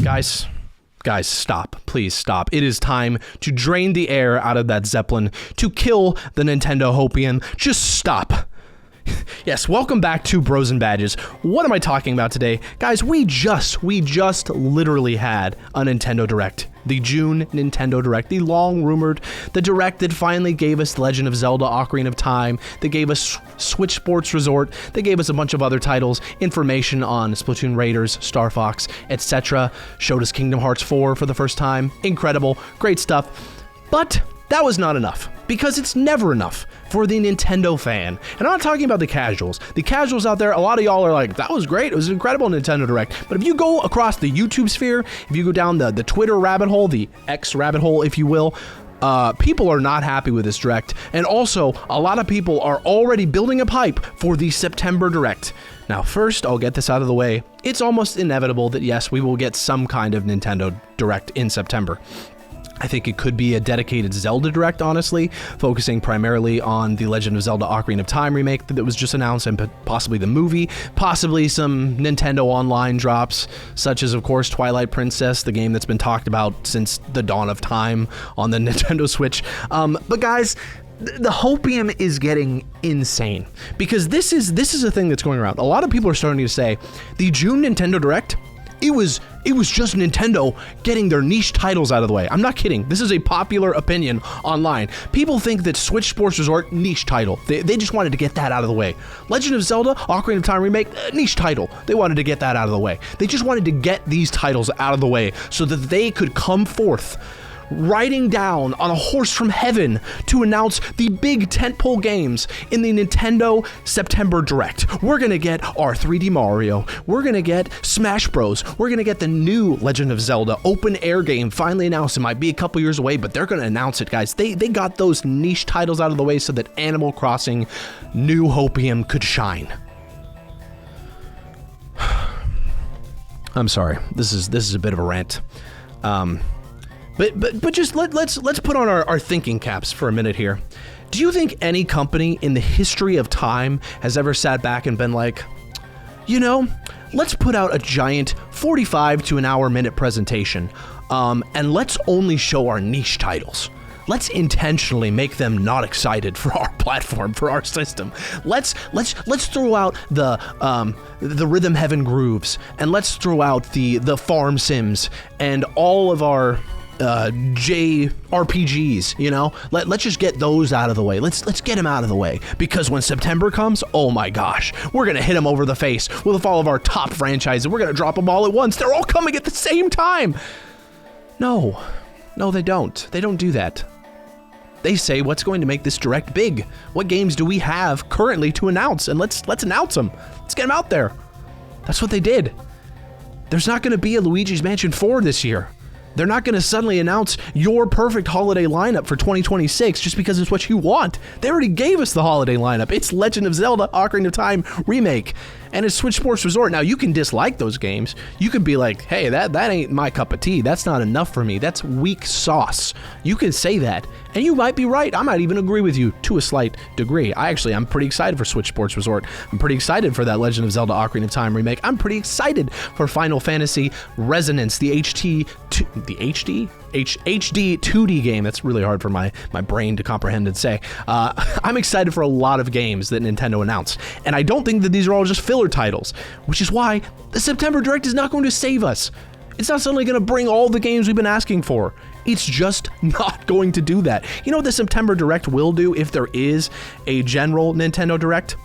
Guys, stop. Please stop. It is time to drain the air out of that Zeppelin, to kill the Nintendo hopium. Just stop. Yes, welcome back to Bros and Badges. What am I talking about today? Guys, we just literally had a Nintendo Direct. The June Nintendo Direct, the long-rumored, the Direct that finally gave us Legend of Zelda Ocarina of Time, that gave us Switch Sports Resort, that gave us a bunch of other titles, information on Splatoon Raiders, Star Fox, etc. Showed us Kingdom Hearts 4 for the first time. Incredible, great stuff. But that was not enough, because it's never enough for the Nintendo fan. And I'm not talking about the casuals. The casuals out there, a lot of y'all are like, that was great, it was an incredible Nintendo Direct. But if you go across the YouTube sphere, if you go down the Twitter rabbit hole, the X rabbit hole, if you will, people are not happy with this Direct. And also, a lot of people are already building up hype for the September Direct. Now, first, I'll get this out of the way. It's almost inevitable that, yes, we will get some kind of Nintendo Direct in September. I think it could be a dedicated Zelda Direct, honestly, focusing primarily on the Legend of Zelda Ocarina of Time remake that was just announced, and possibly the movie, possibly some Nintendo Online drops, such as, of course, Twilight Princess, the game that's been talked about since the dawn of time on the Nintendo Switch. But guys, the hopium is getting insane, because this is a thing that's going around. A lot of people are starting to say the June Nintendo Direct, it was just Nintendo getting their niche titles out of the way. I'm not kidding. This is a popular opinion online. People think that Switch Sports Resort, niche title. They just wanted to get that out of the way. Legend of Zelda, Ocarina of Time remake, niche title. They wanted to get that out of the way. They just wanted to get these titles out of the way so that they could come forth riding down on a horse from heaven to announce the big tentpole games in the Nintendo September Direct. We're gonna get our 3D Mario, we're gonna get Smash Bros, we're gonna get the new Legend of Zelda open air game finally announced. It might be a couple years away, but they're gonna announce it, guys. They got those niche titles out of the way so that Animal Crossing New Hopium could shine. I'm sorry, this is a bit of a rant. But just let's put on our thinking caps for a minute here. Do you think any company in the history of time has ever sat back and been like, you know, let's put out a giant 45 to an hour minute presentation, and let's only show our niche titles. Let's intentionally make them not excited for our platform, for our system. Let's throw out the Rhythm Heaven Grooves, and let's throw out the Farm Sims and all of our JRPGs, you know? Let's just get those out of the way. Let's get them out of the way, because when September comes, oh my gosh, we're gonna hit them over the face with all of our top franchises. We're gonna drop them all at once. They're all coming at the same time. No, they don't. They don't do that. They say, what's going to make this Direct big? What games do we have currently to announce? And let's announce them. Let's get them out there. That's what they did. There's not gonna be a Luigi's Mansion 4 this year. They're not going to suddenly announce your perfect holiday lineup for 2026 just because it's what you want. They already gave us the holiday lineup. It's Legend of Zelda Ocarina of Time remake, and it's Switch Sports Resort. Now, you can dislike those games. You could be like, hey, that ain't my cup of tea. That's not enough for me. That's weak sauce. You can say that, and you might be right. I might even agree with you to a slight degree. I'm pretty excited for Switch Sports Resort. I'm pretty excited for that Legend of Zelda Ocarina of Time remake. I'm pretty excited for Final Fantasy Resonance, the HD 2D game. That's really hard for my brain to comprehend and say. I'm excited for a lot of games that Nintendo announced, and I don't think that these are all just filler titles, which is why the September Direct is not going to save us. It's not suddenly going to bring all the games we've been asking for. It's just not going to do that. You know what the September Direct will do if there is a general Nintendo Direct?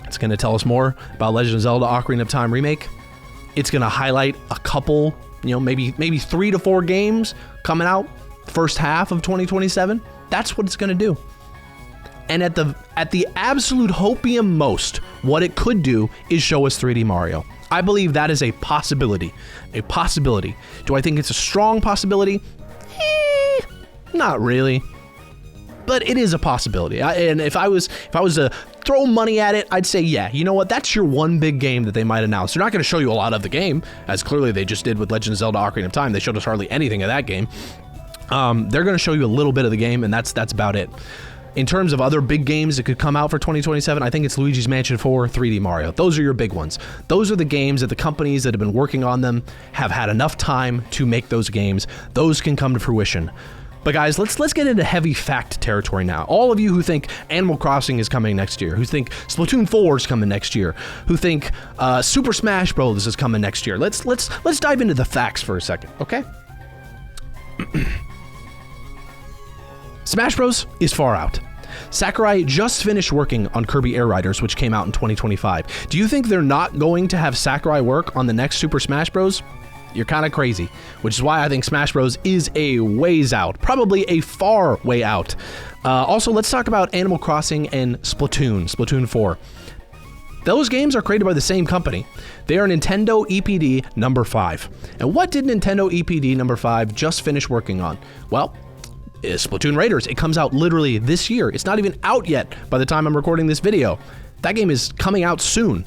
It's going to tell us more about Legend of Zelda Ocarina of Time remake. It's going to highlight a couple, maybe 3 to 4 games coming out first half of 2027. That's what it's going to do. And at the absolute hopium most, what it could do is show us 3D Mario. I believe that is a possibility. A possibility. Do I think it's a strong possibility? Not really. But it is a possibility. And if I was to throw money at it, I'd say, yeah, you know what? That's your one big game that they might announce. They're not going to show you a lot of the game, as clearly they just did with Legend of Zelda Ocarina of Time. They showed us hardly anything of that game. They're going to show you a little bit of the game, and that's about it. In terms of other big games that could come out for 2027, I think it's Luigi's Mansion 4, 3D Mario. Those are your big ones. Those are the games that the companies that have been working on them have had enough time to make those games. Those can come to fruition. But guys, let's get into heavy fact territory now. All of you who think Animal Crossing is coming next year, who think Splatoon 4 is coming next year, who think Super Smash Bros. Is coming next year. Let's dive into the facts for a second, okay? Smash Bros. Is far out. Sakurai just finished working on Kirby Air Riders, which came out in 2025. Do you think they're not going to have Sakurai work on the next Super Smash Bros.? You're kind of crazy, which is why I think Smash Bros. Is a ways out, probably a far way out. Also, let's talk about Animal Crossing and Splatoon 4. Those games are created by the same company. They are Nintendo EPD number 5. And what did Nintendo EPD number 5 just finish working on? Well, Splatoon Raiders. It comes out literally this year. It's not even out yet by the time I'm recording this video. That game is coming out soon.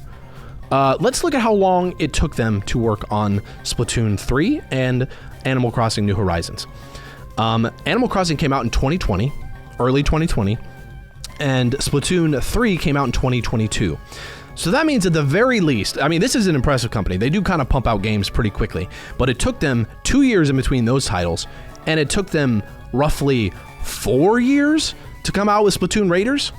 Let's look at how long it took them to work on Splatoon 3 and Animal Crossing New Horizons. Animal Crossing came out in 2020, early 2020, and Splatoon 3 came out in 2022. So that means at the very least, I mean, this is an impressive company. They do kind of pump out games pretty quickly, but it took them 2 years in between those titles, and it took them roughly 4 years to come out with Splatoon Raiders.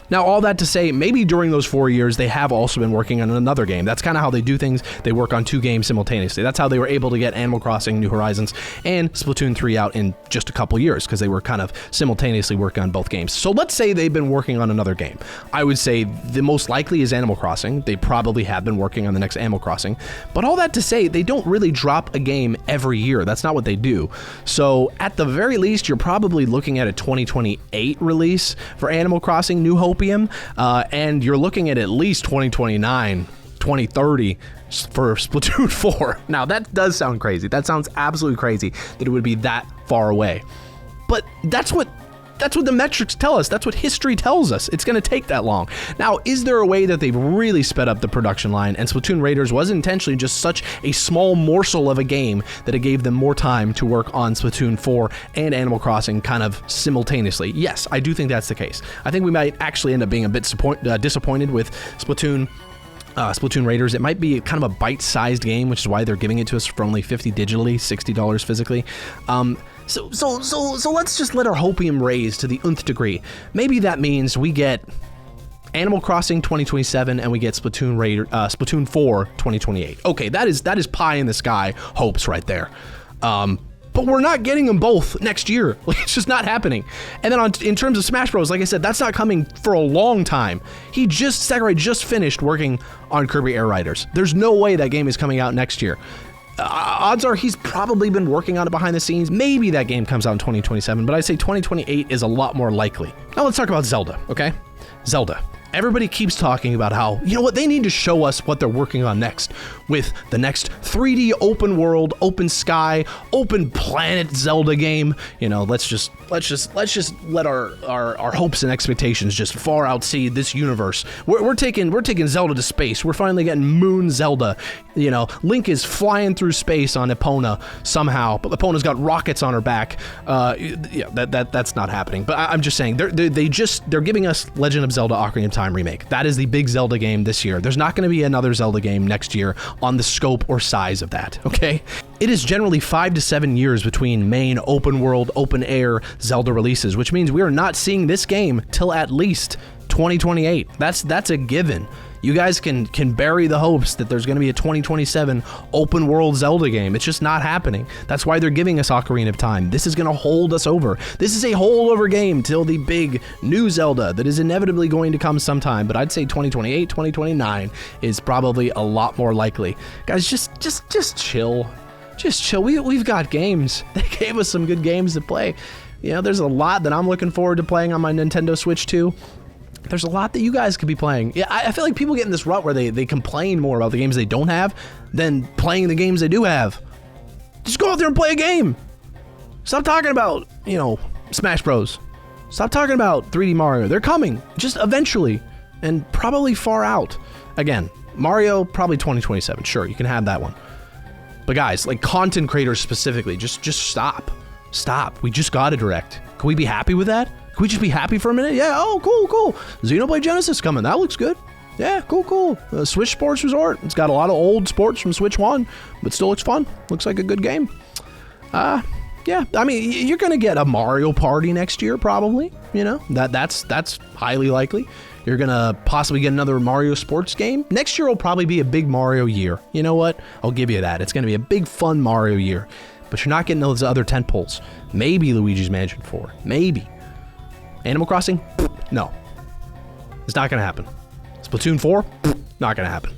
Now, all that to say, maybe during those 4 years, they have also been working on another game. That's kind of how they do things. They work on 2 games simultaneously. That's how they were able to get Animal Crossing New Horizons and Splatoon 3 out in just a couple years, because they were kind of simultaneously working on both games. So let's say they've been working on another game. I would say the most likely is Animal Crossing. They probably have been working on the next Animal Crossing. But all that to say, they don't really drop a game every year. That's not what they do. So at the very least, you're probably looking at a 2028 release for Animal Crossing New Hopium. And you're looking at least 2029, 2030 for Splatoon 4. Now, that does sound crazy. That sounds absolutely crazy that it would be that far away. But that's what the metrics tell us. That's what history tells us. It's going to take that long. Now, is there a way that they've really sped up the production line and Splatoon Raiders was intentionally just such a small morsel of a game that it gave them more time to work on Splatoon 4 and Animal Crossing kind of simultaneously? Yes, I do think that's the case. I think we might actually end up being a bit disappointed with Splatoon Raiders. It might be kind of a bite-sized game, which is why they're giving it to us for only $50 digitally, $60 physically. So let's just let our hopium raise to the nth degree. Maybe that means we get Animal Crossing 2027 and we get Splatoon 4 2028. Okay, that is pie in the sky hopes right there. But we're not getting them both next year. Like, it's just not happening. And then in terms of Smash Bros, like I said, that's not coming for a long time. Sakurai just finished working on Kirby Air Riders. There's no way that game is coming out next year. Odds are he's probably been working on it behind the scenes. Maybe that game comes out in 2027, but I'd say 2028 is a lot more likely. Now let's talk about Zelda, okay? Zelda. Everybody keeps talking about how, you know what, they need to show us what they're working on next with the next 3D open world, open sky, open planet Zelda game. You know, let's just let our hopes and expectations just far outseed this universe. We're taking Zelda to space. We're finally getting Moon Zelda. You know, Link is flying through space on Epona somehow, but Epona's got rockets on her back. Yeah, that's not happening. But I'm just saying they're giving us Legend of Zelda: Ocarina of Time remake. That is the big Zelda game this year. There's not going to be another Zelda game next year on the scope or size of that, okay? It is generally 5 to 7 years between main open world, open air Zelda releases, which means we are not seeing this game till at least 2028. That's a given. You guys can bury the hopes that there's going to be a 2027 open world Zelda game. It's just not happening. That's why they're giving us Ocarina of Time. This is going to hold us over. This is a holdover game till the big new Zelda that is inevitably going to come sometime. But I'd say 2028, 2029 is probably a lot more likely. Guys, just chill. Just chill. We've got games. They gave us some good games to play. You know, there's a lot that I'm looking forward to playing on my Nintendo Switch too. There's a lot that you guys could be playing. Yeah, I feel like people get in this rut where they complain more about the games they don't have than playing the games they do have. Just go out there and play a game. Stop talking about, you know, Smash Bros. Stop talking about 3D Mario. They're coming, just eventually, and probably far out. Again, Mario, probably 2027. Sure, you can have that one. But guys, like content creators specifically, just stop. Stop. We just got a direct. Can we be happy with that? Can we just be happy for a minute? Yeah, oh, cool. Xenoblade Genesis coming. That looks good. Yeah, cool. Switch Sports Resort. It's got a lot of old sports from Switch 1, but still looks fun. Looks like a good game. Yeah, I mean, you're going to get a Mario Party next year, probably. You know, that's highly likely. You're going to possibly get another Mario sports game. Next year will probably be a big Mario year. You know what? I'll give you that. It's going to be a big, fun Mario year. But you're not getting those other tentpoles. Maybe Luigi's Mansion 4. Maybe. Animal Crossing? No. It's not going to happen. Splatoon 4? Not going to happen.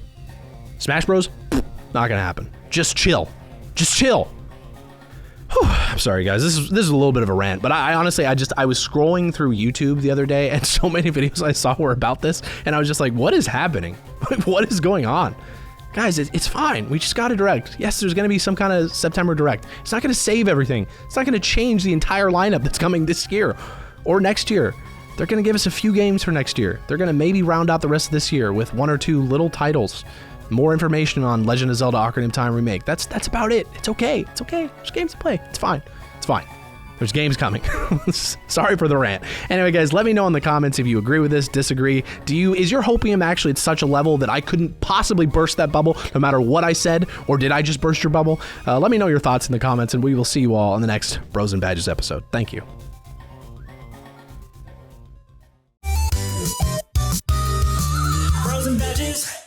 Smash Bros? Not going to happen. Just chill. Whew, I'm sorry, guys. This is a little bit of a rant, but I honestly, I was scrolling through YouTube the other day, and so many videos I saw were about this, and I was just like, what is happening? What is going on? Guys, it's fine. We just got a direct. Yes, there's going to be some kind of September direct. It's not going to save everything. It's not going to change the entire lineup that's coming this year or next year. They're going to give us a few games for next year. They're going to maybe round out the rest of this year with 1 or 2 little titles. More information on Legend of Zelda Ocarina of Time Remake. That's about it. It's okay. There's games to play. It's fine. There's games coming. Sorry for the rant. Anyway, guys, let me know in the comments if you agree with this, disagree. Is your hopium actually at such a level that I couldn't possibly burst that bubble no matter what I said, or did I just burst your bubble? Let me know your thoughts in the comments, and we will see you all on the next Bros and Badges episode. Thank you. Bros and Badges.